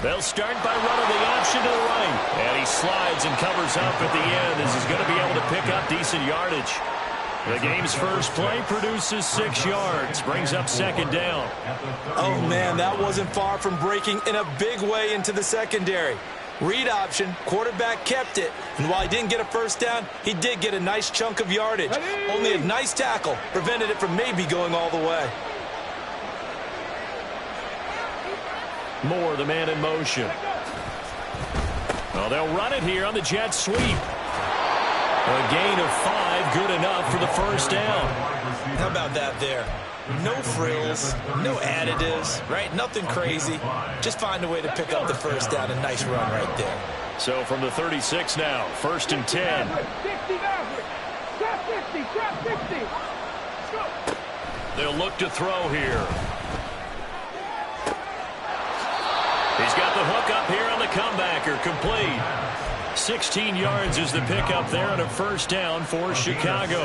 They'll start by running the option to the right. And he slides and covers up at the end as he's going to be able to pick up decent yardage. The game's first play produces 6 yards, brings up second down. Oh, man, that wasn't far from breaking in a big way into the secondary. Read option, quarterback kept it, and while he didn't get a first down, he did get a nice chunk of yardage. Only a nice tackle prevented it from maybe going all the way. Moore, the man in motion. Well, they'll run it here on the jet sweep. A gain of 5, good enough for the first down. How about that there? No frills, no additives, right? Nothing crazy. Just find a way to pick up the first down. A nice run right there. So from the 36 now, 1st and 10. They'll look to throw here. He's got the hook up here on the comebacker, complete. 16 yards is the pickup there on a first down for Chicago.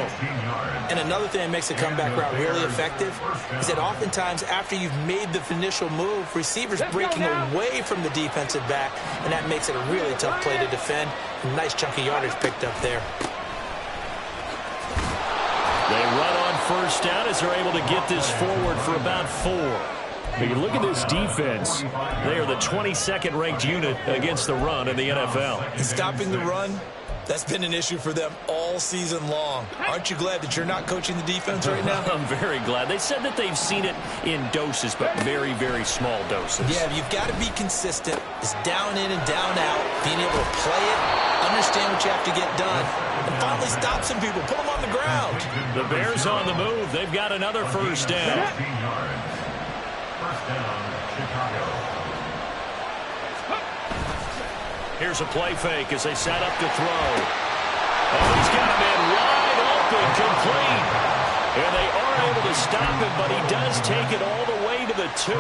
And another thing that makes a comeback route really effective is that oftentimes after you've made the initial move, receivers breaking away from the defensive back, and that makes it a really tough play to defend. A nice chunk of yardage picked up there. They run on first down as they're able to get this forward for about 4. But you look at this defense, they are the 22nd ranked unit against the run in the NFL. Stopping the run, that's been an issue for them all season long. Aren't you glad that you're not coaching the defense right now? I'm very glad. They said that they've seen it in doses, but very, very small doses. Yeah, you've got to be consistent. It's down in and down out, being able to play it, understand what you have to get done, and finally stop some people, put them on the ground. The Bears on the move. They've got another first down. Here's a play fake as they set up to throw. Oh, he's got a man wide open, complete. And they are able to stop him, but he does take it all the way to the 2.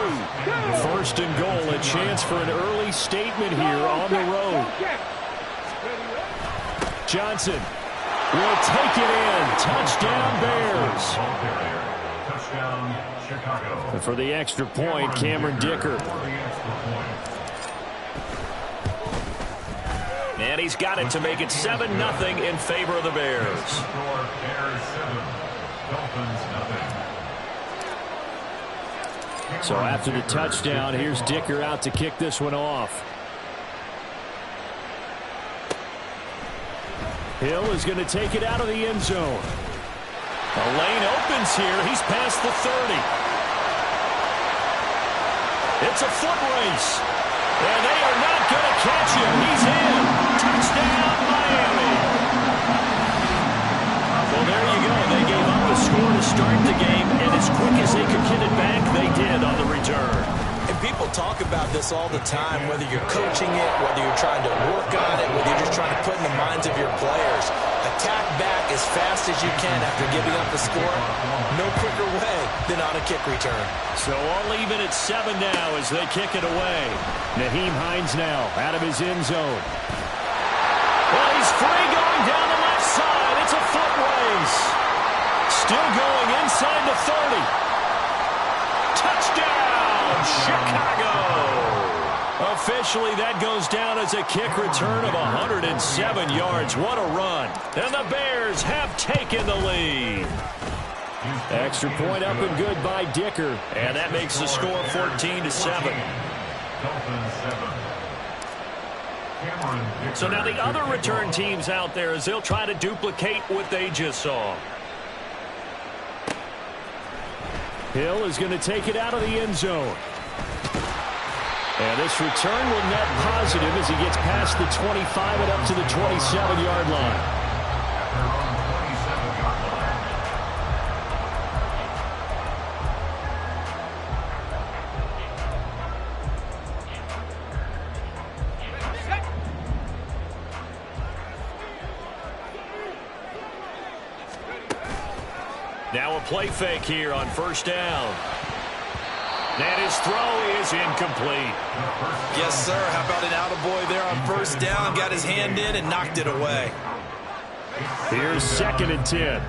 1st and goal, a chance for an early statement here on the road. Johnson will take it in. Touchdown, Bears. And for the extra point, Cameron Dicker. And he's got it to make it 7-0 in favor of the Bears. So after the touchdown, here's Dicker out to kick this one off. Hill is going to take it out of the end zone. A lane opens here. He's past the 30. It's a foot race. And they are not going to catch him. He's in. Touchdown, Miami. Well, there you go. They gave up a score to start the game, and as quick as they could get it back, they did on the return. And people talk about this all the time, whether you're coaching it, whether you're trying to work on it, whether you're just trying to put in the minds of your players. Attack back as fast as you can after giving up a score. No quicker way than on a kick return. So all even at 7 now as they kick it away. Nyheim Hines now out of his end zone. Well, he's free going down the left side. It's a foot race. Still going inside the 30. Touchdown, Chicago. Officially, that goes down as a kick return of 107 yards. What a run. And the Bears have taken the lead. Extra point up and good by Dicker. And that makes the score 14-7. So now the other return teams out there as they'll try to duplicate what they just saw. Hill is going to take it out of the end zone. And this return will net positive as he gets past the 25 and up to the 27-yard line. Now a play fake here on first down. And his throw is incomplete. Yes, sir. How about an attaboy there on first down? Got his hand in and knocked it away. Here's 2nd and 10.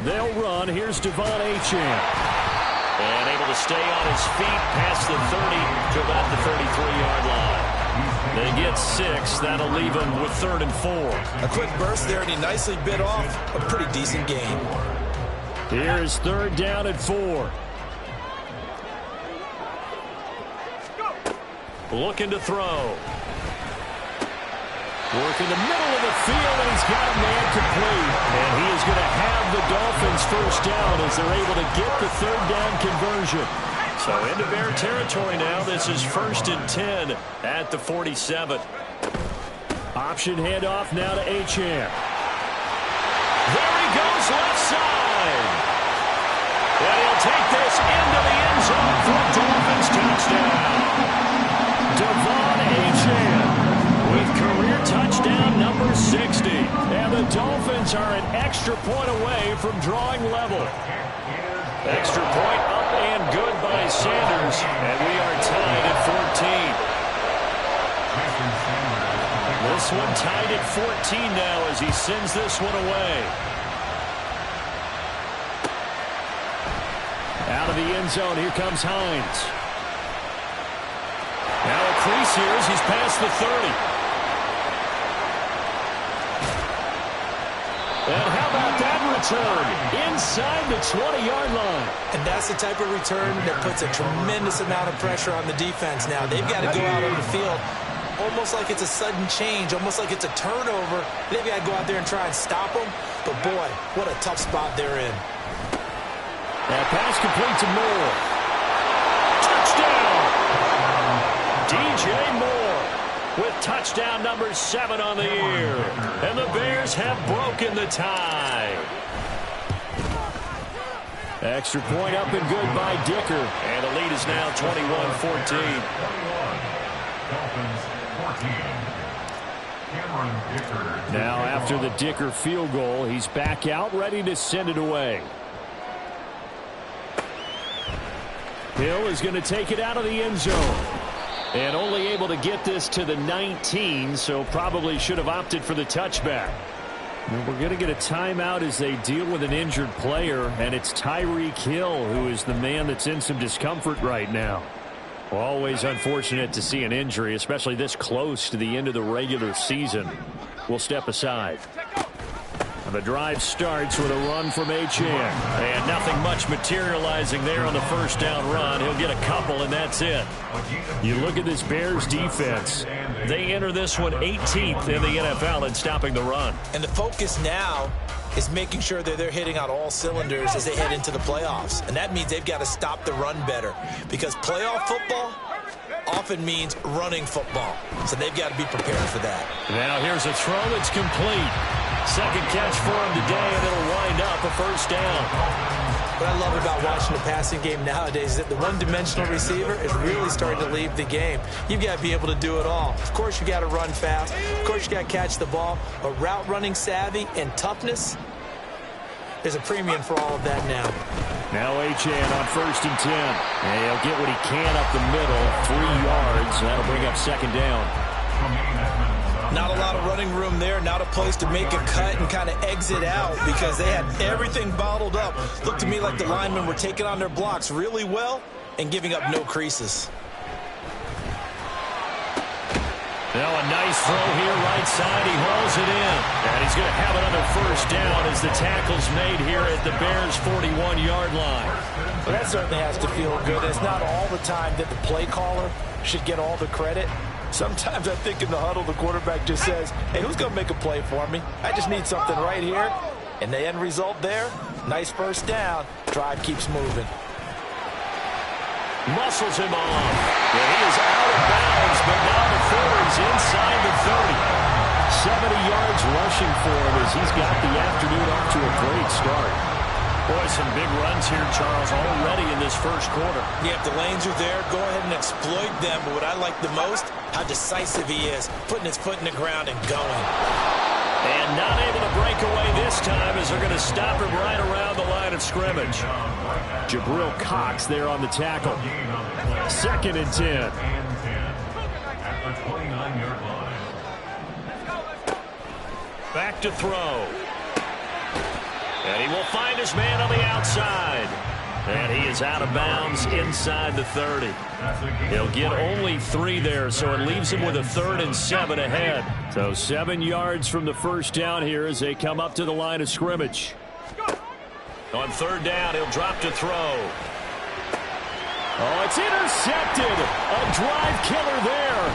They'll run. Here's Devon Achane. And able to stay on his feet past the 30 to about the 33-yard line. They get 6. That'll leave them with 3rd and 4. A quick burst there, and he nicely bit off a pretty decent gain. Here's 3rd down and 4. Looking to throw. Work in the middle of the field, and he's got a man complete. And he is going to have the Dolphins first down as they're able to get the 3rd down conversion. So into Bear territory now. This is 1st and 10 at the 47. Option handoff now to Achane. There he goes, left side. And he'll take this into the end zone for a Dolphins touchdown. Devon Achane with career touchdown number 60. And the Dolphins are an extra point away from drawing level. Extra point up and good by Sanders. And we are tied at 14. This one tied at 14 now as he sends this one away. Out of the end zone, here comes Hines. Now a crease here as he's past the 30. And how about that return? Inside the 20-yard line. And that's the type of return that puts a tremendous amount of pressure on the defense now. They've got to go out on the field almost like it's a sudden change, almost like it's a turnover. They've got to go out there and try and stop them. But, boy, what a tough spot they're in. That pass complete to Moore. Touchdown! DJ Moore with touchdown number 7 on the year. And the Bears have broken the tie. Extra point up and good by Dicker. And the lead is now 21-14. Now after the Dicker field goal, he's back out ready to send it away. Hill is going to take it out of the end zone. And only able to get this to the 19, so probably should have opted for the touchback. And we're going to get a timeout as they deal with an injured player, and it's Tyreek Hill who is the man that's in some discomfort right now. Always unfortunate to see an injury, especially this close to the end of the regular season. We'll step aside. The drive starts with a run from Achane. And nothing much materializing there on the first down run. He'll get a couple, and that's it. You look at this Bears defense. They enter this one 18th in the NFL in stopping the run. And the focus now is making sure that they're hitting on all cylinders as they head into the playoffs. And that means they've got to stop the run better. Because playoff football often means running football. So they've got to be prepared for that. Now here's a throw that's complete. Second catch for him today, and it'll wind up a first down. What I love about watching the passing game nowadays is that the one-dimensional receiver is really starting to leave the game. You've got to be able to do it all. Of course, you got to run fast. Of course, you got to catch the ball. But route running savvy and toughness, there's a premium for all of that now. Now Achane on 1st and 10. And he'll get what he can up the middle, 3 yards. That'll bring up second down. Not a lot of running room there. Not a place to make a cut and kind of exit out because they had everything bottled up. Looked to me like the linemen were taking on their blocks really well and giving up no creases. Now a nice throw here right side. He hauls it in. And he's going to have another first down as the tackle's made here at the Bears' 41-yard line. Well, that certainly has to feel good. It's not all the time that the play caller should get all the credit. Sometimes I think in the huddle, the quarterback just says, hey, who's going to make a play for me? I just need something right here. And the end result there, nice first down. Drive keeps moving. Muscles him off. And he is out of bounds, but now before he's inside the 30. 70 yards rushing for him as he's got the afternoon off to a great start. Boy, some big runs here, Charles, already in this first quarter. Yeah, if the lanes are there, go ahead and exploit them. But what I like the most, how decisive he is, putting his foot in the ground and going. And not able to break away this time as they're going to stop him right around the line of scrimmage. Jabril Cox there on the tackle. 2nd and 10. Back to throw. And he will find his man on the outside. And he is out of bounds inside the 30. He'll get only 3 there, so it leaves him with a 3rd and 7 ahead. So 7 yards from the first down here as they come up to the line of scrimmage. On 3rd down, he'll drop to throw. Oh, it's intercepted. A drive killer there.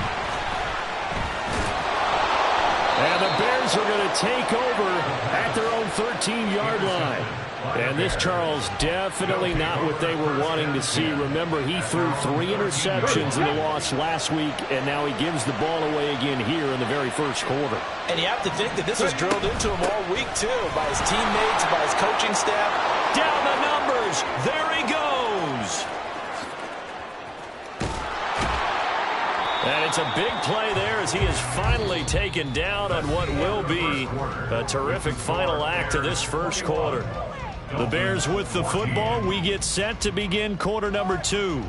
And the Bears are going to take over at their own 13-yard line. And this, Charles, definitely not what they were wanting to see. Remember, he threw 3 interceptions in the loss last week, and now he gives the ball away again here in the very first quarter. And you have to think that this was drilled into him all week, too, by his teammates, by his coaching staff. Down the numbers. There he goes. And it's a big play there as he is finally taken down on what will be a terrific final act of this first quarter. The Bears with the football. We get set to begin quarter number 2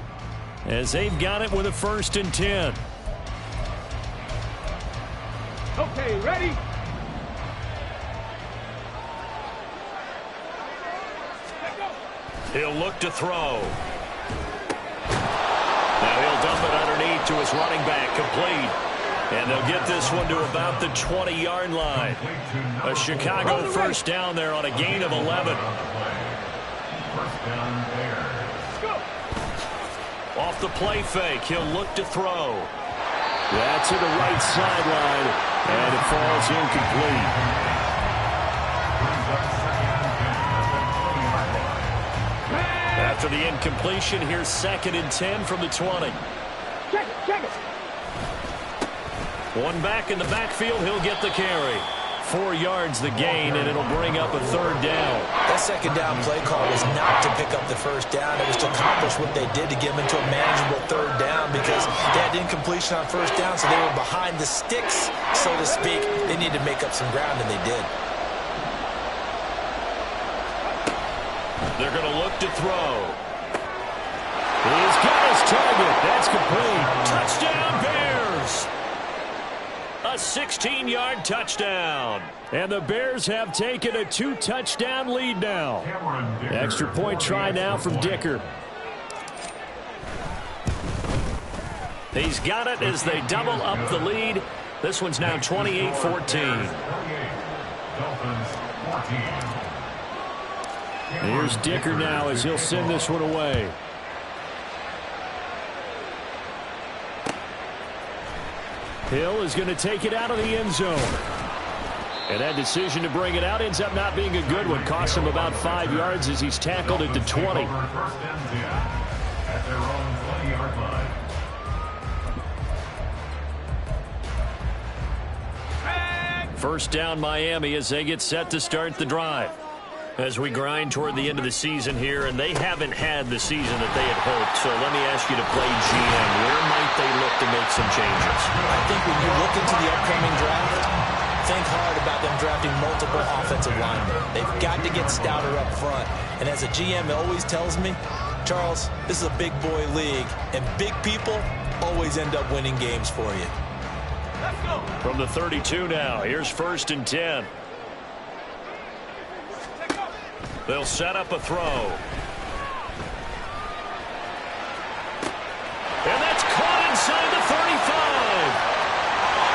as they've got it with a 1st and 10. Okay, ready? He'll look to throw. Now he'll dump it underneath to his running back, complete. And they'll get this one to about the 20-yard line. A Chicago first down there on a gain of 11. Off the play fake, he'll look to throw. That's to the right sideline, and it falls incomplete. After the incompletion, here's 2nd and 10 from the 20. Check it. One back in the backfield, he'll get the carry. 4 yards the gain, and it'll bring up a 3rd down. That 2nd down play call was not to pick up the 1st down. It was to accomplish what they did to get them into a manageable 3rd down because they had incompletion on 1st down, so they were behind the sticks, so to speak. They needed to make up some ground, and they did. They're going to look to throw. He's got his target. That's complete. Touchdown, Bears! A 16-yard touchdown. And the Bears have taken a 2-touchdown lead now. Extra point try now from Dicker. He's got it as they double up the lead. This one's now 28-14. Here's Dicker now as he'll send this one away. Hill is going to take it out of the end zone. And that decision to bring it out ends up not being a good one. Costs him about 5 yards as he's tackled at the 20. First down Miami as they get set to start the drive. As we grind toward the end of the season here, and they haven't had the season that they had hoped. So let me ask you to play GM. Where might they look to make some changes? I think when you look into the upcoming draft, think hard about them drafting multiple offensive linemen. They've got to get stouter up front. And as a GM always tells me, Charles, this is a big boy league, and big people always end up winning games for you. From the 32 now, here's 1st and 10. They'll set up a throw. And that's caught inside the 35.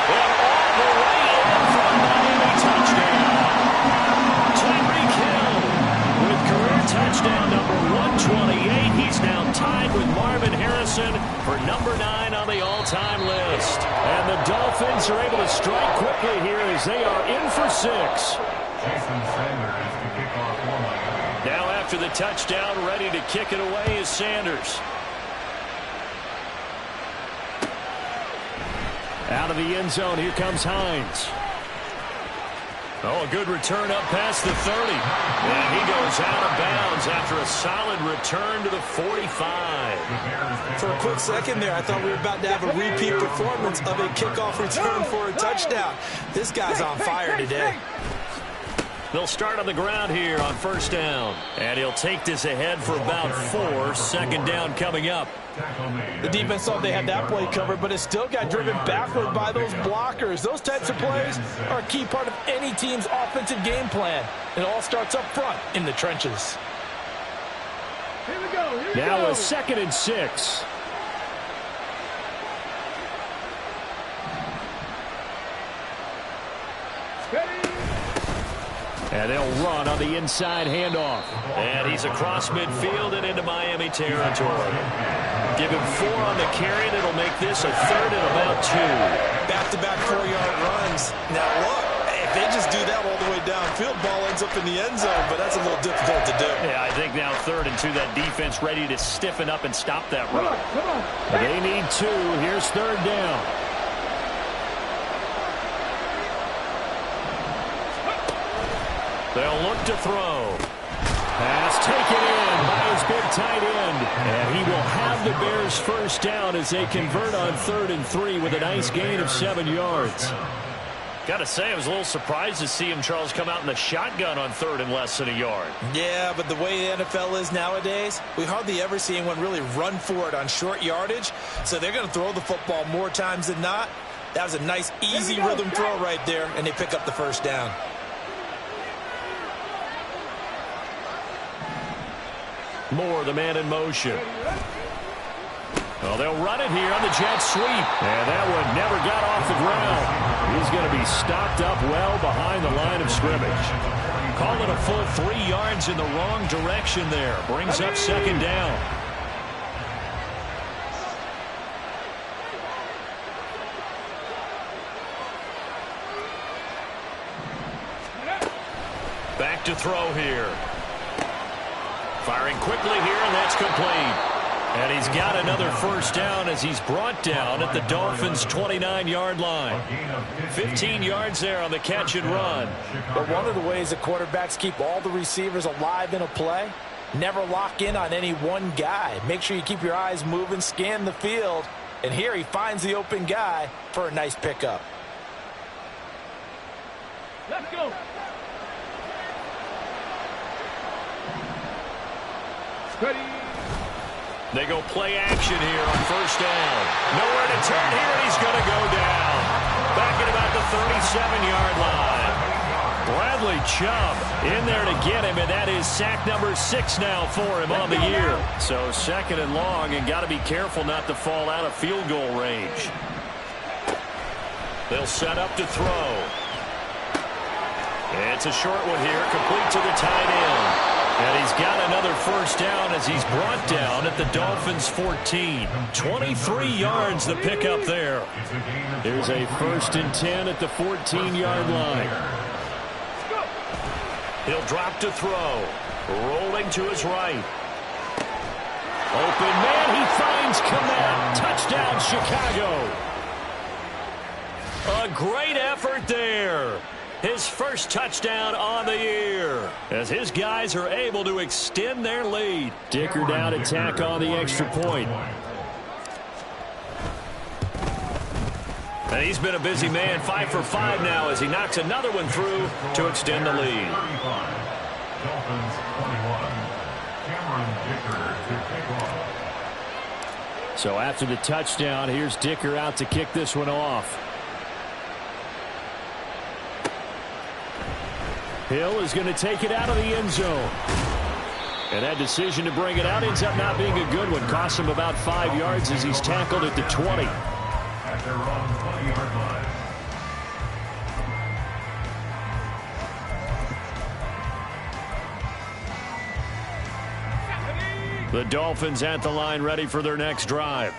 And all the way in for a Miami touchdown. Tyreek Hill with career touchdown number 128. He's now tied with Marvin Harrison for number 9 on the all-time list. And the Dolphins are able to strike quickly here as they are in for 6. Jason Sanders to kick off for Miami. Now after the touchdown, ready to kick it away is Sanders. Out of the end zone, here comes Hines. Oh, a good return up past the 30. And he goes out of bounds after a solid return to the 45. For a quick second there, I thought we were about to have a repeat performance of a kickoff return for a touchdown. This guy's on fire today. They'll start on the ground here on first down. And he'll take this ahead for about 4. Second down coming up. The defense thought they had that play covered, but it still got driven backward by those blockers. Those types of plays are a key part of any team's offensive game plan. It all starts up front in the trenches. Here we go. Now a 2nd and 6. And they'll run on the inside handoff. And he's across midfield and into Miami territory. Give him 4 on the carry, and it'll make this a 3rd and about 2. Back-to-back 4-yard runs. Now, look, if they just do that all the way downfield, ball ends up in the end zone, but that's a little difficult to do. Yeah, I think now 3rd and 2, that defense ready to stiffen up and stop that run. Come on. They need 2. Here's 3rd down. They'll look to throw. Pass taken in by his big tight end. And he will have the Bears first down as they convert on 3rd and 3 with a nice gain of 7 yards. Got to say, I was a little surprised to see him, Charles, come out in the shotgun on 3rd and less than a yard. Yeah, but the way the NFL is nowadays, we hardly ever see anyone really run for it on short yardage. So they're going to throw the football more times than not. That was a nice, easy rhythm throw right there, and they pick up the first down. Moore, the man in motion. Well, they'll run it here on the jet sweep. And that one never got off the ground. He's going to be stopped up well behind the line of scrimmage. Call it a full 3 yards in the wrong direction there. Brings up 2nd down. Back to throw here. Firing quickly here, and that's complete. And he's got another first down as he's brought down at the Dolphins' 29-yard line. 15 yards there on the catch and run. But one of the ways that quarterbacks keep all the receivers alive in a play, never lock in on any one guy. Make sure you keep your eyes moving, scan the field. And here he finds the open guy for a nice pickup. Let's go. Ready. They go play action here on first down. Nowhere to turn here, and he's going to go down. Back at about the 37-yard line. Bradley Chubb in there to get him, and that is sack number 6 now for him on the year. So 2nd and long, and got to be careful not to fall out of field goal range. They'll set up to throw. It's a short one here, complete to the tight end. And he's got another first down as he's brought down at the Dolphins' 14. 23 yards the pickup there. There's a 1st and 10 at the 14-yard line. He'll drop to throw. Rolling to his right. Open man, he finds Kmet. Touchdown, Chicago. A great effort there. His first touchdown on the year as his guys are able to extend their lead. Dicker down to tack on the extra point. And he's been a busy man, 5 for 5 now as he knocks another one through to extend the lead. Dolphins 21. Cameron Dicker to kick off. So after the touchdown, here's Dicker out to kick this one off. Hill is going to take it out of the end zone. And that decision to bring it out ends up not being a good one. Costs him about 5 yards as he's tackled at the 20. At their own 20-yard line. The Dolphins at the line ready for their next drive.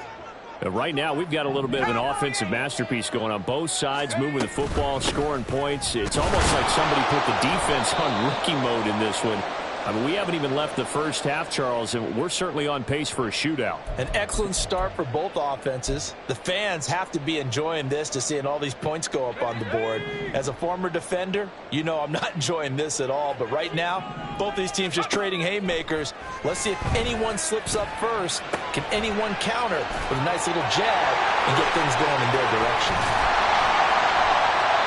Right now, we've got a little bit of an offensive masterpiece going on both sides, moving the football, scoring points. It's almost like somebody put the defense on rookie mode in this one. I mean, we haven't even left the first half, Charles, and we're certainly on pace for a shootout. An excellent start for both offenses. The fans have to be enjoying this to seeing all these points go up on the board. As a former defender, you know I'm not enjoying this at all. But right now, both these teams just trading haymakers. Let's see if anyone slips up first. Can anyone counter with a nice little jab and get things going in their direction?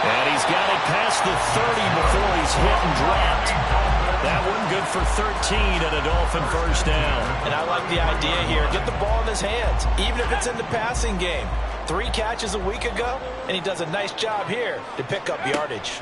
And he's got it past the 30 before he's hit and dropped. That one good for 13 and a Dolphin first down. And I like the idea here. Get the ball in his hands, even if it's in the passing game. 3 catches a week ago, and he does a nice job here to pick up yardage.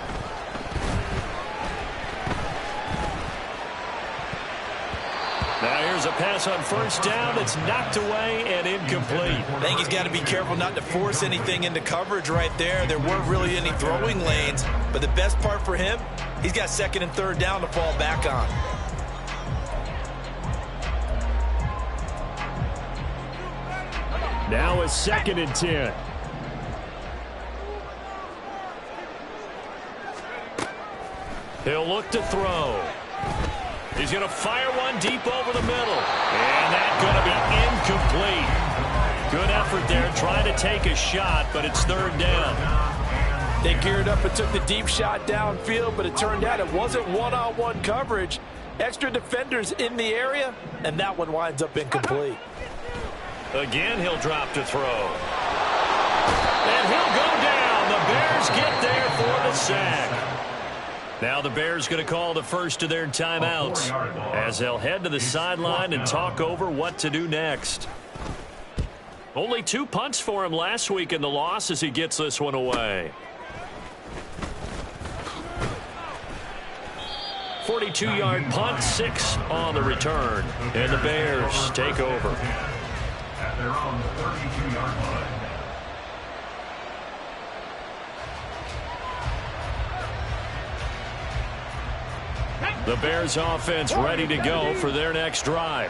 Now here's a pass on first down. It's knocked away and incomplete. I think he's got to be careful not to force anything into coverage right there. There weren't really any throwing lanes, but the best part for him, he's got second and third down to fall back on. Now a 2nd and 10. He'll look to throw. He's going to fire one deep over the middle. And that's going to be incomplete. Good effort there trying to take a shot, but it's 3rd down. They geared up and took the deep shot downfield, but it turned out it wasn't one-on-one coverage. Extra defenders in the area, and that one winds up incomplete. Again, he'll drop to throw. And he'll go down. The Bears get there for the sack. Now the Bears going to call the first of their timeouts as they'll head to the sideline and talk over what to do next. Only 2 punts for him last week in the loss as he gets this one away. 42-yard punt, 6 on the return. And the Bears take over. At their own 32-yard line. The Bears offense ready to go for their next drive.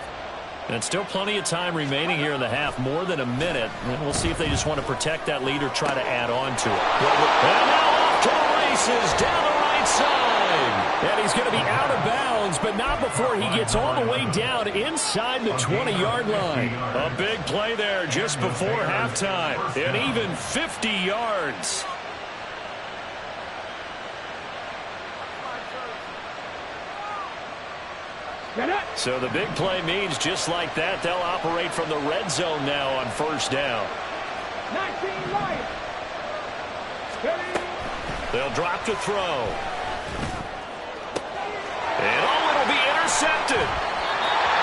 And still plenty of time remaining here in the half, more than a minute. And we'll see if they just want to protect that lead or try to add on to it. And now off to the races down the right side. And he's going to be out of bounds, but not before he gets all the way down inside the 20-yard line. A big play there just before halftime. And even 50 yards. So the big play means just like that, they'll operate from the red zone now on first down. 19 Lions. They'll drop to throw. And it'll be intercepted.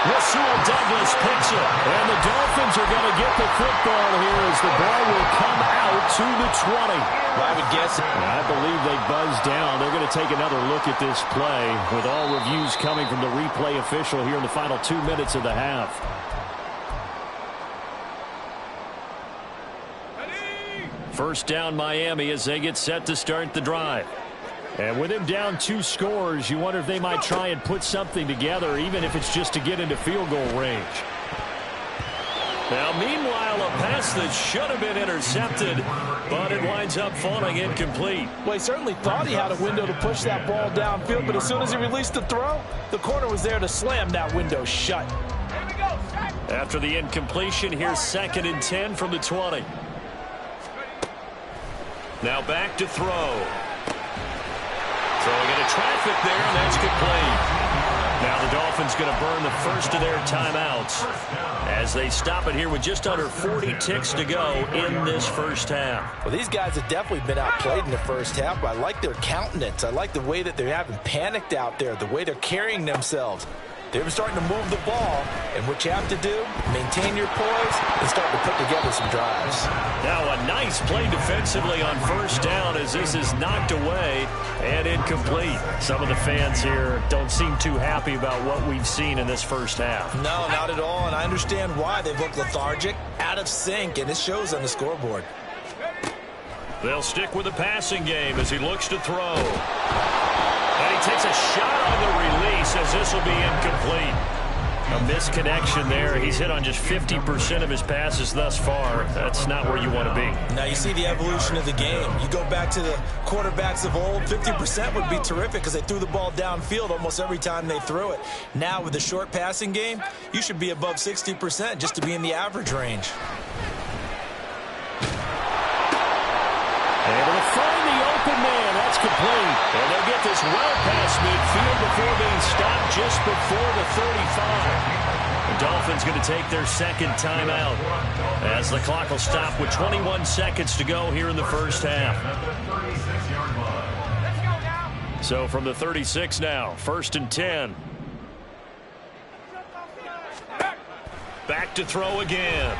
Rasul Douglas picks it. And the Dolphins are going to get the football here as the ball will come out to the 20. I would guess. I believe they buzzed down. They're going to take another look at this play with all reviews coming from the replay official here in the final 2 minutes of the half. First down Miami as they get set to start the drive. And with him down 2 scores, you wonder if they might try and put something together, even if it's just to get into field goal range. Now, meanwhile, a pass that should have been intercepted, but it winds up falling incomplete. Well, he certainly thought he had a window to push that ball downfield, but as soon as he released the throw, the corner was there to slam that window shut. After the incompletion, here's 2nd and 10 from the 20. Now back to throw. Throwing into traffic there, and that's complete. Now the Dolphins going to burn the first of their timeouts as they stop it here with just under 40 ticks to go in this first half. Well, these guys have definitely been outplayed in the first half, but I like their countenance. I like the way that they haven't panicked out there, the way they're carrying themselves. They've been starting to move the ball, and what you have to do, maintain your poise and start to put together some drives. Now a nice play defensively on first down as this is knocked away and incomplete. Some of the fans here don't seem too happy about what we've seen in this first half. No, not at all, and I understand why. They've looked lethargic, out of sync, and it shows on the scoreboard. They'll stick with the passing game as he looks to throw. And he takes a shot on the release as this will be incomplete. A misconnection there. He's hit on just 50% of his passes thus far. That's not where you want to be. Now you see the evolution of the game. You go back to the quarterbacks of old, 50% would be terrific because they threw the ball downfield almost every time they threw it. Now with the short passing game, you should be above 60% just to be in the average range. Able to find the open man. That's complete. And they'll get this well past midfield before being stopped just before the 35. The Dolphins going to take their second timeout as the clock will stop with 21 seconds to go here in the first half. So from the 36 now, 1st and 10. Back to throw again.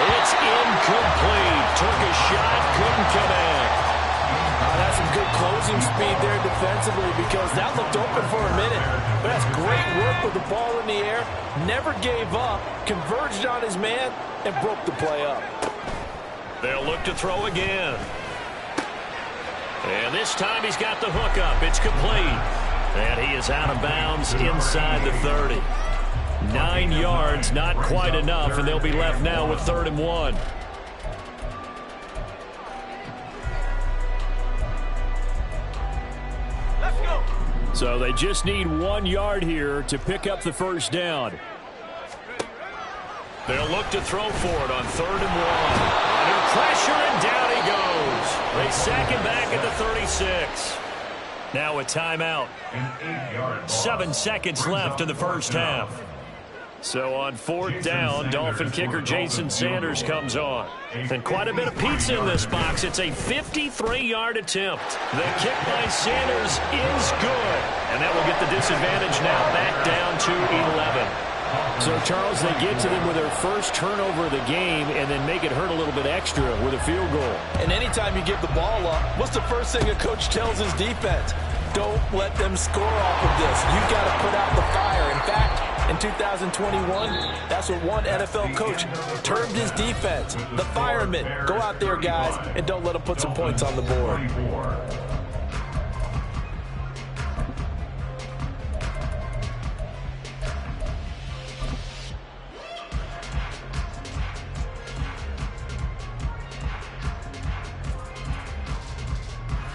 It's incomplete. Took a shot, couldn't connect. That's some good closing speed there defensively because that looked open for a minute. But that's great work with the ball in the air. Never gave up, converged on his man, and broke the play up. They'll look to throw again. And this time he's got the hook up. It's complete. And he is out of bounds inside the 30. 9 yards, not quite enough, and they'll be left now with 3rd and 1. So they just need 1 yard here to pick up the first down. They'll look to throw for it on 3rd and 1. Under pressure, and down he goes. They sack him back at the 36. Now a timeout. 7 seconds left in the first half. So on 4th down, Dolphin kicker Jason Sanders comes on. And quite a bit of pizza in this box. It's a 53-yard attempt. The kick by Sanders is good. And that will get the disadvantage now back down to 11. So, Charles, they get to them with their first turnover of the game and then make it hurt a little bit extra with a field goal. And anytime you give the ball up, what's the first thing a coach tells his defense? Don't let them score off of this. You've got to put out the fire. In fact, in 2021, that's what one NFL coach termed his defense. The firemen. Go out there, guys, and don't let them put some points on the board.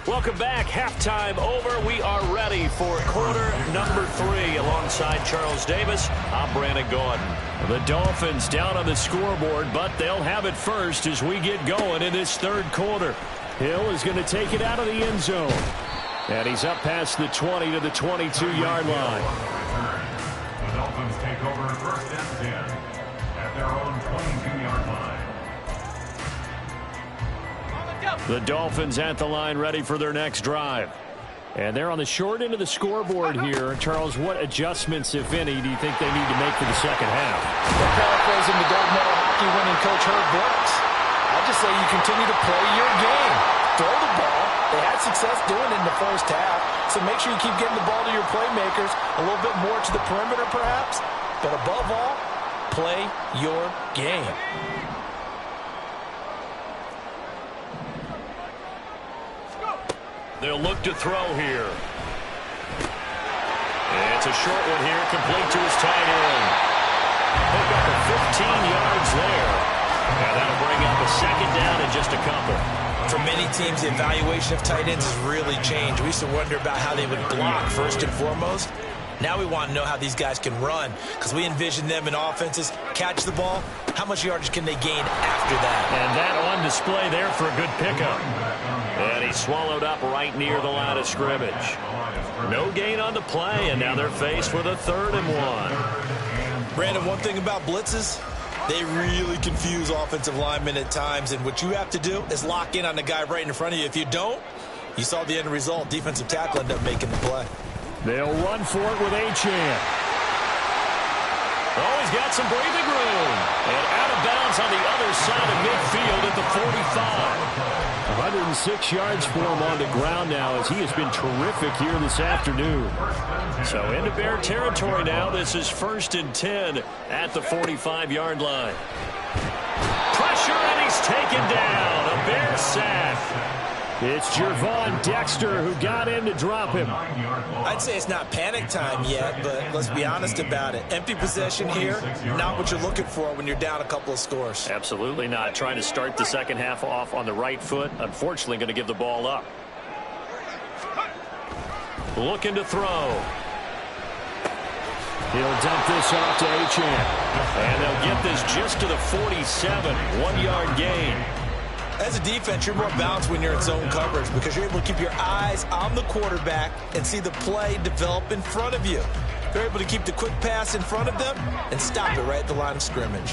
Welcome back. Halftime over. We are ready for quarter number 3. Alongside Charles Davis, I'm Brandon Gordon. The Dolphins down on the scoreboard, but they'll have it first as we get going in this 3rd quarter. Hill is going to take it out of the end zone. And he's up past the 20 to the 22-yard line. The Dolphins take over 1st and 10 at their own 22-yard line. The Dolphins at the line ready for their next drive. And they're on the short end of the scoreboard here. Charles, what adjustments, if any, do you think they need to make for the second half? Well, paraphrasing the gold medal hockey winning coach Herb Brooks, I just say you continue to play your game. Throw the ball. They had success doing it in the first half, so make sure you keep getting the ball to your playmakers, a little bit more to the perimeter perhaps, but above all, play your game. They'll look to throw here. It's a short one here, complete to his tight end. Pick up a 15 yards there. And that'll bring up a second down and just a couple. For many teams, the evaluation of tight ends has really changed. We used to wonder about how they would block first and foremost. Now we want to know how these guys can run because we envision them in offenses. Catch the ball. How much yardage can they gain after that? And that on display there for a good pickup. And he's swallowed up right near the line of scrimmage. No gain on the play, and now they're faced with a 3rd and 1. Brandon, one thing about blitzes, they really confuse offensive linemen at times, and what you have to do is lock in on the guy right in front of you. If you don't, you saw the end result. Defensive tackle ended up making the play. They'll run for it with Achane. Oh, he's got some breathing room. And out of bounds on the other side of midfield at the 45. 106 yards for him on the ground now as he has been terrific here this afternoon. So into Bear territory now. This is 1st and 10 at the 45-yard line. Pressure, and he's taken down. A Bear sack. It's Gervon Dexter who got in to drop him. I'd say it's not panic time yet, but let's be honest about it. Empty possession here, not what you're looking for when you're down a couple of scores. Absolutely not. Trying to start the second half off on the right foot. Unfortunately, going to give the ball up. Looking to throw. He'll dump this off to Achane. And they'll get this just to the 47. 1-yard gain. As a defense, you're more balanced when you're in zone coverage because you're able to keep your eyes on the quarterback and see the play develop in front of you. They're able to keep the quick pass in front of them and stop it right at the line of scrimmage.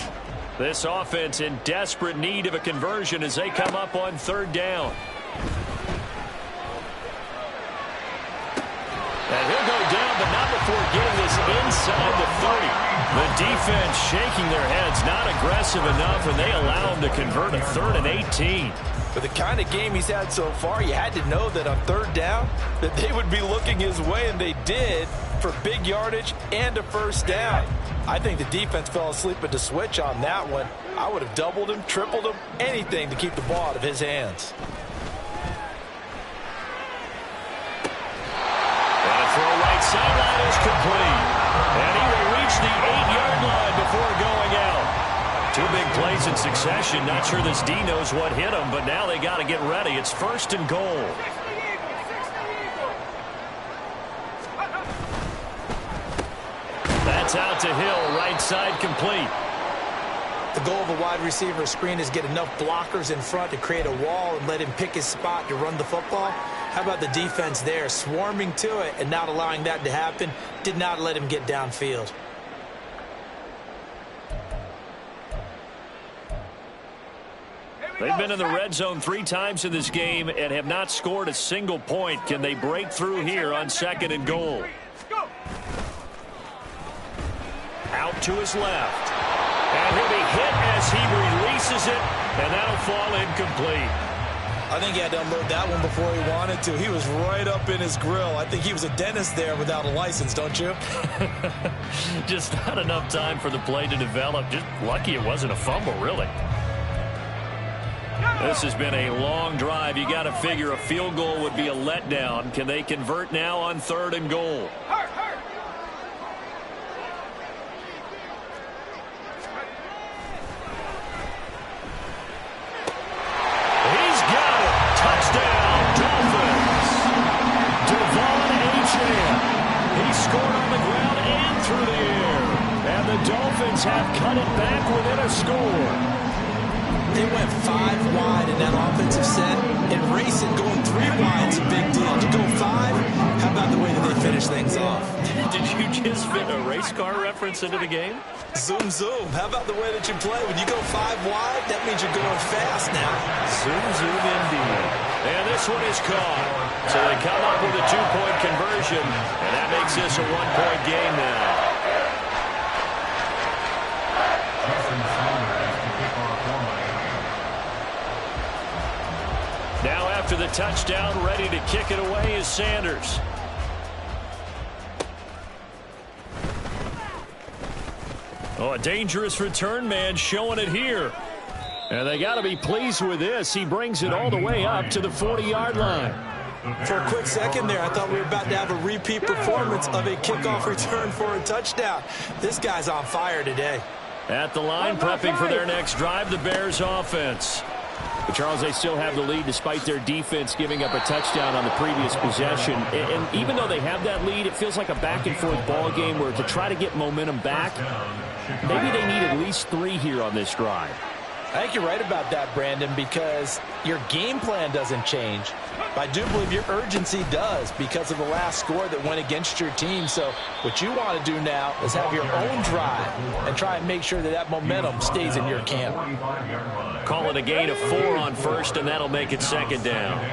This offense in desperate need of a conversion as they come up on third down. And he'll go down, but not before getting this inside the 30. The defense shaking their heads, not aggressive enough, and they allow him to convert a 3rd and 18. For the kind of game he's had so far, you had to know that on third down that they would be looking his way, and they did for big yardage and a first down. I think the defense fell asleep at the switch on that one. I would have doubled him, tripled him, anything to keep the ball out of his hands. And a throw right sideline is complete. And he will reach the 8-yard line before going out. 2 big plays in succession. Not sure this D knows what hit him, but now they got to get ready. It's 1st and goal. That's out to Hill, right side complete. The goal of a wide receiver screen is get enough blockers in front to create a wall and let him pick his spot to run the football. How about the defense there, swarming to it and not allowing that to happen? Did not let him get downfield. They've been in the red zone 3 times in this game and have not scored a single point. Can they break through here on 2nd and goal? Out to his left. And he'll be hit as he releases it, and that'll fall incomplete. I think he had to unload that one before he wanted to. He was right up in his grill. I think he was a dentist there without a license, don't you? Just not enough time for the play to develop. Just lucky it wasn't a fumble, really. This has been a long drive. You got to figure a field goal would be a letdown. Can they convert now on 3rd and goal? Dolphins have cut it back within a score. They went 5 wide in that offensive set, and racing going 3 wide is a big deal. To go 5, how about the way that they finish things off? Did you just fit a race car reference into the game? Zoom, zoom. How about the way that you play? When you go 5 wide, that means you're going fast now. Zoom, zoom indeed. And this one is caught. So they come up with a 2-point conversion, and that makes this a 1-point game now. Now after the touchdown, ready to kick it away is Sanders. Oh, a dangerous return man showing it here. And they got to be pleased with this. He brings it all the way up to the 40-yard line. For a quick second there, I thought we were about to have a repeat performance of a kickoff return for a touchdown. This guy's on fire today. At the line, prepping for their next drive, the Bears offense. But Charles, they still have the lead despite their defense giving up a touchdown on the previous possession. And even though they have that lead, it feels like a back-and-forth ball game where to try to get momentum back, maybe they need at least 3 here on this drive. I think you're right about that, Brandon, because your game plan doesn't change. But I do believe your urgency does because of the last score that went against your team. So what you want to do now is have your own drive and try and make sure that that momentum stays in your camp. Call it a gain of 4 on 1st, and that'll make it 2nd down.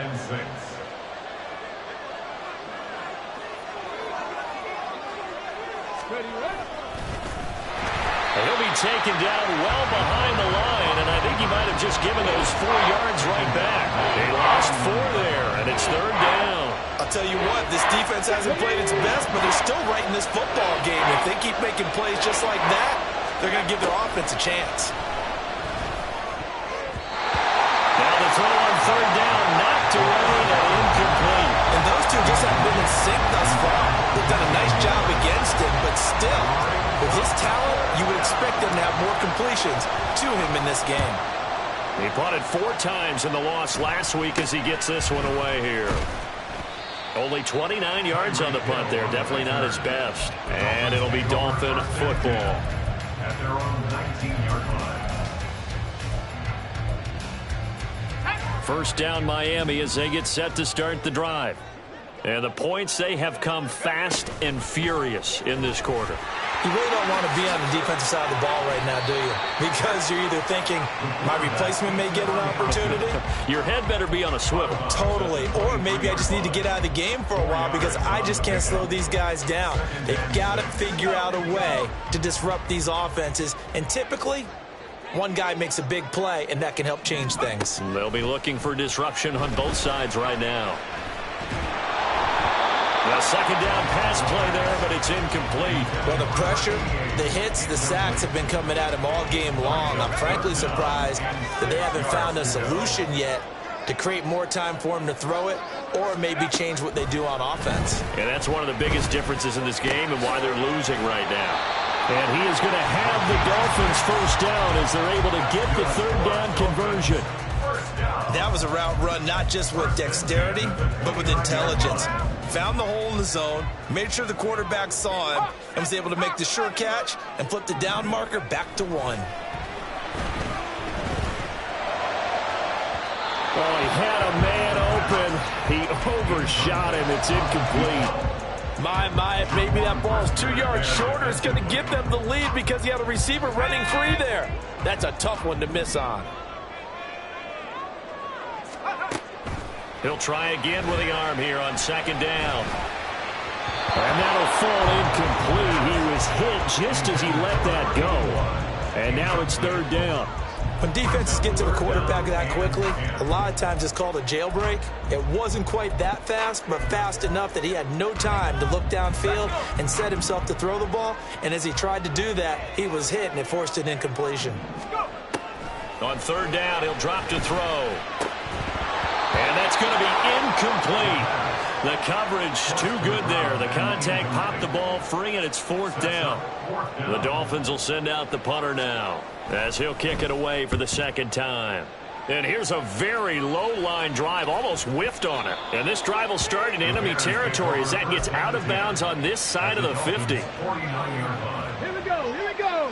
He'll be taken down well behind the line, and I think he might have just given those 4 yards right back. They lost 4 there, and it's 3rd down. I'll tell you what, this defense hasn't played its best, but they're still right in this football game. If they keep making plays just like that, they're going to give their offense a chance. Now the throw on 3rd down, knocked away and incomplete. And those two just haven't been in sync thus far. They've done a nice job against him, but still, with his talent, you would expect them to have more completions to him in this game. He punted 4 times in the loss last week as he gets this one away here. Only 29 yards on the punt there. Definitely not his best. And it'll be Dolphin football. At their own 19-yard line. First down Miami as they get set to start the drive. And the points, they have come fast and furious in this quarter. You really don't want to be on the defensive side of the ball right now, do you? Because you're either thinking, my replacement may get an opportunity. Your head better be on a swivel. Totally. Or maybe I just need to get out of the game for a while because I just can't slow these guys down. They've got to figure out a way to disrupt these offenses. And typically, one guy makes a big play, and that can help change things. They'll be looking for disruption on both sides right now. A second down pass play there, but it's incomplete. Well, the pressure, the hits, the sacks have been coming at him all game long. I'm frankly surprised that they haven't found a solution yet to create more time for him to throw it or maybe change what they do on offense. And that's one of the biggest differences in this game and why they're losing right now. And he is going to have the Dolphins first down as they're able to get the third down conversion. That was a route run not just with dexterity, but with intelligence. Found the hole in the zone, made sure the quarterback saw him, and was able to make the sure catch and flip the down marker back to 1. Well, he had a man open. He overshot him. It's incomplete. My, if maybe that ball's 2 yards shorter, it's going to give them the lead because he had a receiver running free there. That's a tough one to miss on. He'll try again with the arm here on second down. And that'll fall incomplete. He was hit just as he let that go. And now it's third down. When defenses get to the quarterback that quickly, a lot of times it's called a jailbreak. It wasn't quite that fast, but fast enough that he had no time to look downfield and set himself to throw the ball. And as he tried to do that, he was hit, and it forced an incompletion. On third down, he'll drop to throw. And that's going to be incomplete. The coverage too good there. The contact popped the ball free, and it's fourth down. The Dolphins will send out the punter now as he'll kick it away for the second time. And here's a very low-line drive, almost whiffed on it. And this drive will start in enemy territory as that gets out of bounds on this side of the 50. Here we go, here we go.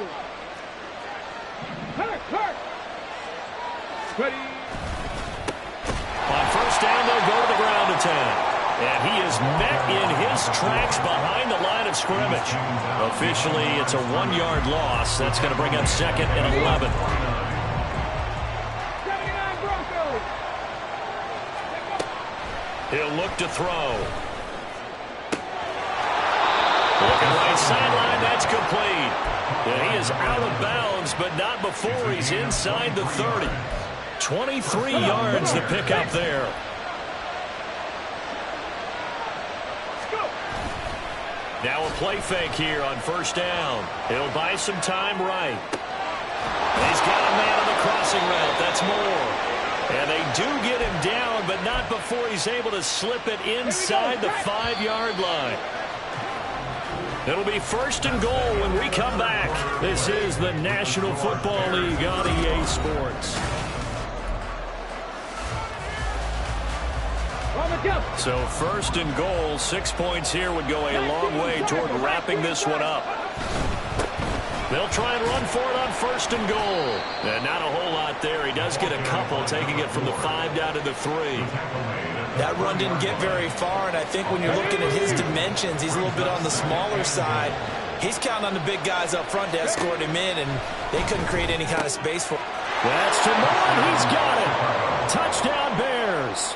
Hurt. Ready. On first down, they'll go to the ground attack. And he is met in his tracks behind the line of scrimmage. Officially, it's a 1-yard loss. That's going to bring up second and 11. 79 Broncos. He'll look to throw. Looking right sideline, that's complete. And he is out of bounds, but not before he's inside the 30. 23 yards to pick up there. Now a play fake here on first down. He'll buy some time right. He's got a man on the crossing route. That's more. And they do get him down, but not before he's able to slip it inside the 5-yard line. It'll be first and goal when we come back. This is the National Football League on EA Sports. So first and goal, 6 points here would go a long way toward wrapping this one up. They'll try and run for it on first and goal. And not a whole lot there. He does get a couple, taking it from the 5 down to the 3. That run didn't get very far, and I think when you're looking at his dimensions, he's a little bit on the smaller side. He's counting on the big guys up front to escort him in, and they couldn't create any kind of space for him. That's to Moore. He's got it. Touchdown, Bears.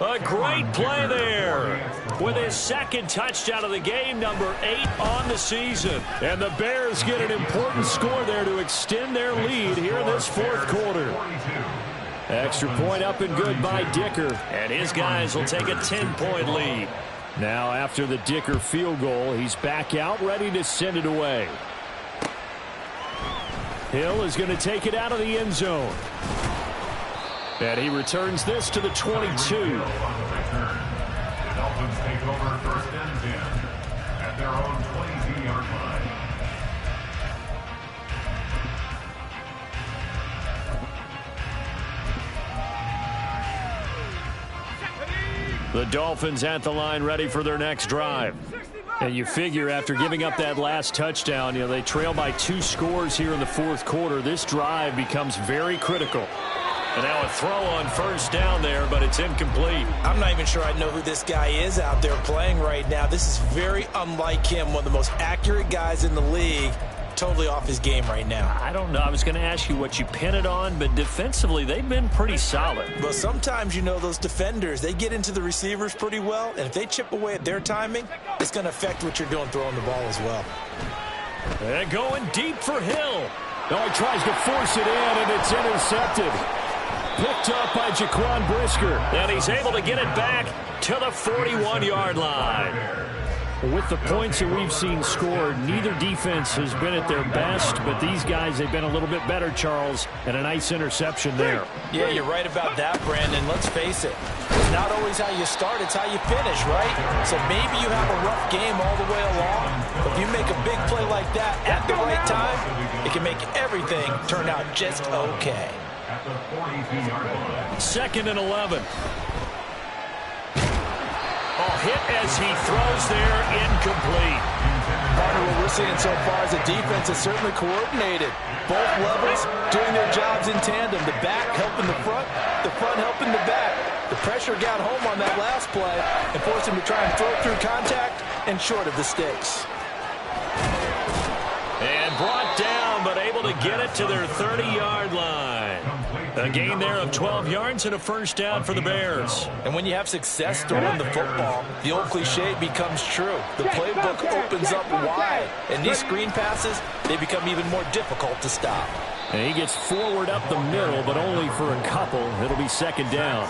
A great play there with his second touchdown of the game, number 8 on the season. And the Bears get an important score there to extend their lead here in this fourth quarter. Extra point up and good by Dicker. And his guys will take a 10-point lead. Now after the Dicker field goal, he's back out ready to send it away. Hill is going to take it out of the end zone. And he returns this to the 22. The Dolphins take over first and 10 at their own 22-yard line. The Dolphins at the line ready for their next drive. And you figure after giving up that last touchdown, they trail by 2 scores here in the fourth quarter. This drive becomes very critical. And now a throw on first down there, but it's incomplete. I'm not even sure I know who this guy is out there playing right now. This is very unlike him, one of the most accurate guys in the league. Totally off his game right now. I don't know. I was going to ask you what you pin it on, but defensively, they've been pretty solid. Well, sometimes, you know, those defenders, they get into the receivers pretty well, and if they chip away at their timing, it's going to affect what you're doing throwing the ball as well. And going deep for Hill. Oh, he tries to force it in, and it's intercepted. Picked up by Jaquan Brisker. And he's able to get it back to the 41-yard line. With the points that we've seen scored, neither defense has been at their best, but these guys have been a little bit better, Charles, and a nice interception there. Yeah, you're right about that, Brandon. Let's face it. It's not always how you start, it's how you finish, right? So maybe you have a rough game all the way along, but if you make a big play like that at the right time, it can make everything turn out just okay. At the 42-yard line. 2nd and 11. Oh, hit as he throws there, incomplete. Partner, what we're seeing so far is the defense is certainly coordinated. Both levels doing their jobs in tandem. The back helping the front helping the back. The pressure got home on that last play and forced him to try and throw through contact and short of the sticks. And brought down, but able to get it to their 30-yard line. A gain there of 12 yards and a first down for the Bears. And when you have success throwing the football, the old cliche becomes true. The playbook opens up wide, and these screen passes, they become even more difficult to stop. And he gets forward up the middle, but only for a couple. It'll be 2nd down.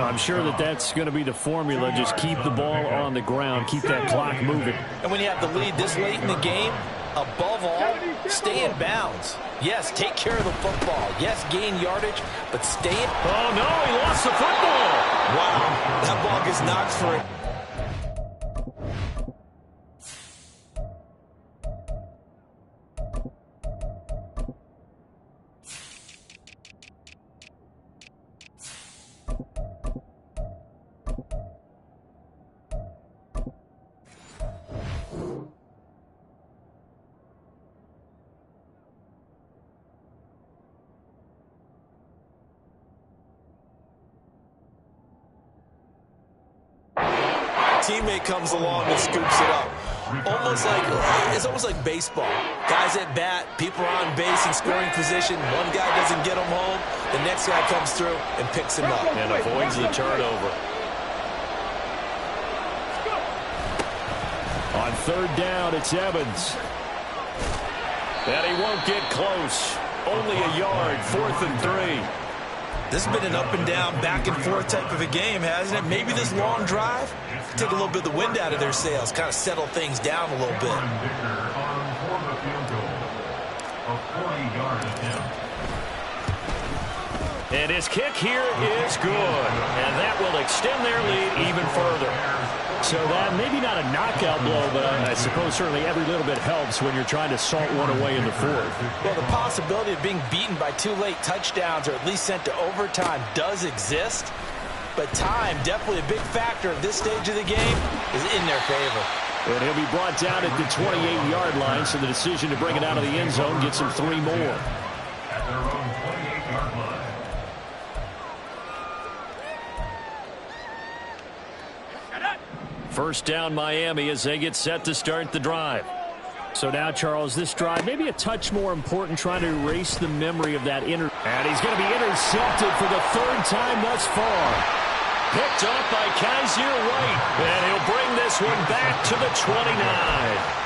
I'm sure that that's going to be the formula. Just keep the ball on the ground, keep that clock moving. And when you have the lead this late in the game, above all, stay in bounds. Yes, take care of the football. Yes, gain yardage, but stay in. Oh, no, he lost the football. Wow, that ball gets knocked for it. Teammate comes along and scoops it up. It's almost like baseball. Guys at bat, people are on base in scoring position. One guy doesn't get him home. The next guy comes through and picks him up. And avoids the turnover. On 3rd down, it's Evans. And he won't get close. Only a yard, 4th and 3. This has been an up and down, back and forth type of a game, hasn't it? Maybe this long drive take a little bit of the wind out of their sails, kind of settle things down a little bit. And his kick here is good. And that will extend their lead even further. So that maybe not a knockout blow, but I suppose certainly every little bit helps when you're trying to salt one away in the 4th. Well, the possibility of being beaten by 2 late touchdowns or at least sent to overtime does exist. But time, definitely a big factor of this stage of the game, is in their favor. And he'll be brought down at the 28-yard line, so the decision to bring it out of the end zone gets him 3 more. At their own 28-yard line. First down Miami as they get set to start the drive. So now, Charles, this drive maybe a touch more important, trying to erase the memory of that And he's going to be intercepted for the 3rd time thus far. Picked up by Kaiser White. And he'll bring this one back to the 29.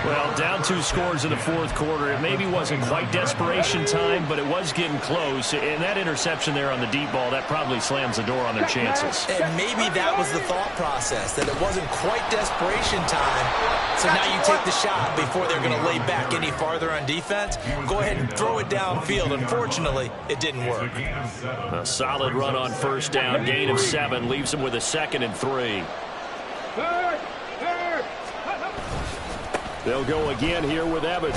Well, down 2 scores in the 4th quarter. It maybe wasn't quite desperation time, but it was getting close. And that interception there on the deep ball, that probably slams the door on their chances. And maybe that was the thought process, that it wasn't quite desperation time. So now you take the shot before they're going to lay back any farther on defense. Go ahead and throw it downfield. Unfortunately, it didn't work. A solid run on first down. Gain of 7 leaves him with a 2nd and 3. They'll go again here with Evans.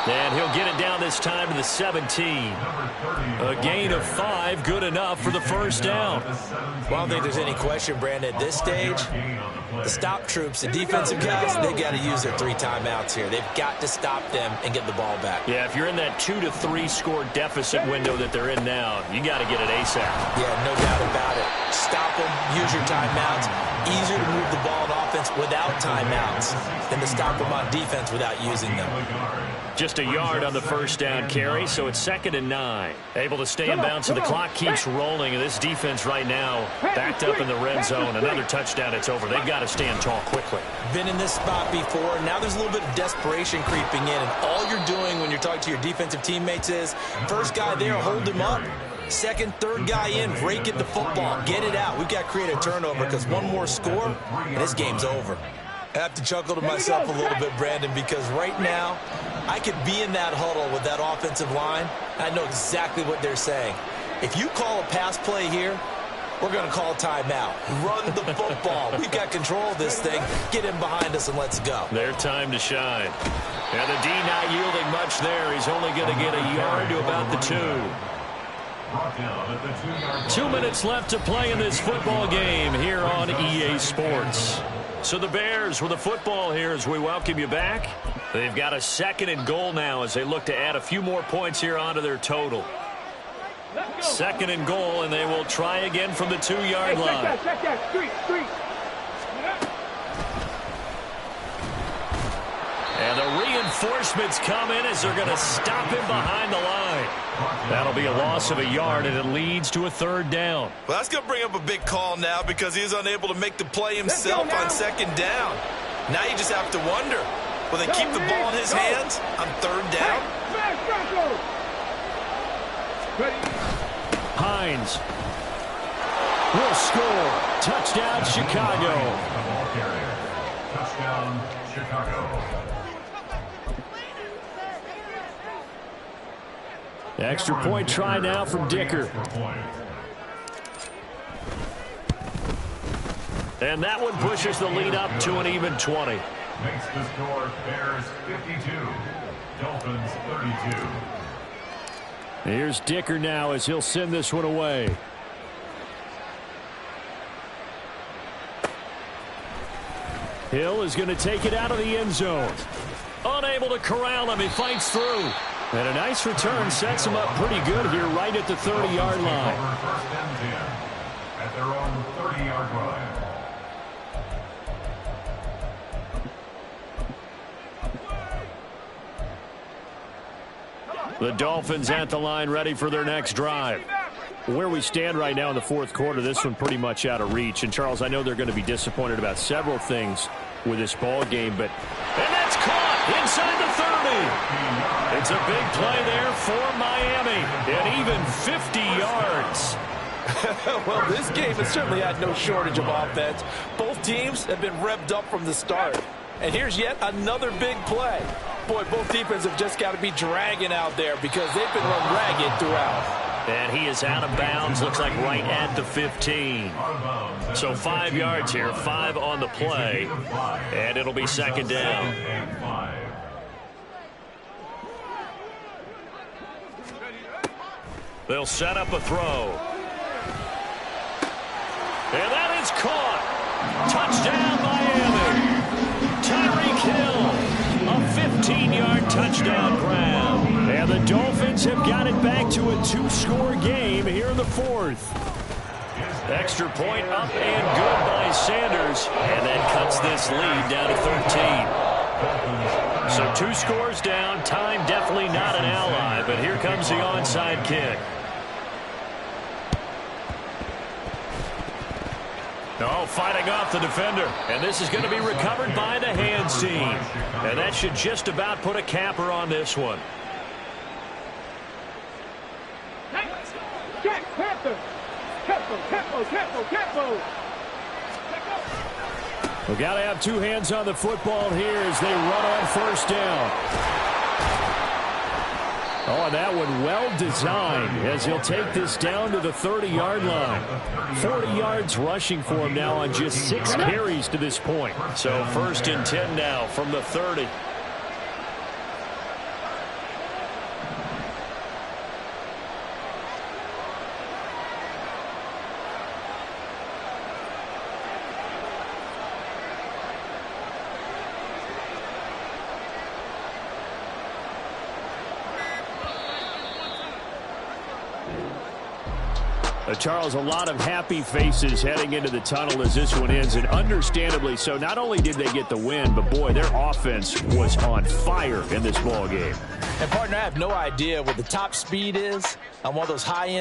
And he'll get it down this time to the 17. A gain of 5, good enough for the first down. Well, I don't think there's any question, Brandon, at this stage, the stop troops, the defensive guys, they've got to use their 3 timeouts here. They've got to stop them and get the ball back. Yeah, if you're in that 2 to 3 score deficit window that they're in now, you got to get it ASAP. Yeah, no doubt about it. Stop them, use your timeouts. Easier to move the ball on offense without timeouts than to stop them on defense without using them. Just a yard on the first down carry, so it's 2nd and 9. Able to stay in bounds, so the clock keeps rolling, and this defense right now backed up in the red zone. Another touchdown, it's over. They've got to stand tall quickly. Been in this spot before. Now there's a little bit of desperation creeping in, and all you're doing when you're talking to your defensive teammates is, first guy there, hold him up. Second, third guy in, rake at the football. Get it out. We've got to create a turnover because one more score, and this game's over. I have to chuckle to myself a little bit, Brandon, because right now, I could be in that huddle with that offensive line. I know exactly what they're saying. If you call a pass play here, we're going to call timeout. Run the football. We've got control of this thing. Get him behind us and let's go. Their time to shine. And the D not yielding much there. He's only going to get a yard to about the 2. 2 minutes left to play in this football game here on EA Sports. So the Bears with the football here as we welcome you back. They've got a 2nd and goal now as they look to add a few more points here onto their total. 2nd and goal, and they will try again from the 2-yard line. Check that. Street. And the reinforcements come in as they're going to stop him behind the line. That'll be a loss of a yard, and it leads to a 3rd down. Well, that's going to bring up a big call now because he was unable to make the play himself on 2nd down. Now you just have to wonder, will they keep the ball in his hands on 3rd down? Hines will score. Touchdown, Chicago. Touchdown, Chicago. Extra point try now from Dicker. And that one pushes the lead up to an even 20. Makes the score Bears 52, Dolphins 32. Here's Dicker now as he'll send this one away. Hill is going to take it out of the end zone. Unable to corral him. He fights through. And a nice return sets him up pretty good here right at the 30-yard line. First and 10 at their own 30-yard line. The Dolphins at the line ready for their next drive. Where we stand right now in the 4th quarter, this one pretty much out of reach. And, Charles, I know they're going to be disappointed about several things with this ball game, but and that's caught inside the 30. It's a big play there for Miami, and even 50 yards. Well, this game has certainly had no shortage of offense. Both teams have been revved up from the start. And here's yet another big play. Boy, both defenses have just got to be dragging out there because they've been run ragged throughout. And he is out of bounds, looks like right at the 15. So 5 yards here, 5 on the play, and it'll be 2nd down. They'll set up a throw. And that is caught. Touchdown, Miami. Tyreek Hill, a 15-yard touchdown grab. And the Dolphins have got it back to a 2-score game here in the 4th. Extra point up and good by Sanders. And that cuts this lead down to 13. So 2 scores down. Time definitely not an ally, but here comes the onside kick. Oh, fighting off the defender. And this is going to be recovered by the hands team. And that should just about put a capper on this one. We've got to have 2 hands on the football here as they run on 1st down. Oh, and that one well designed as he'll take this down to the 30-yard line. 40 yards rushing for him now on just 6 carries to this point. So 1st and 10 now from the 30. Charles, a lot of happy faces heading into the tunnel as this one ends, and understandably so. Not only did they get the win, but, boy, their offense was on fire in this ball game. And, partner, I have no idea what the top speed is on one of those high-end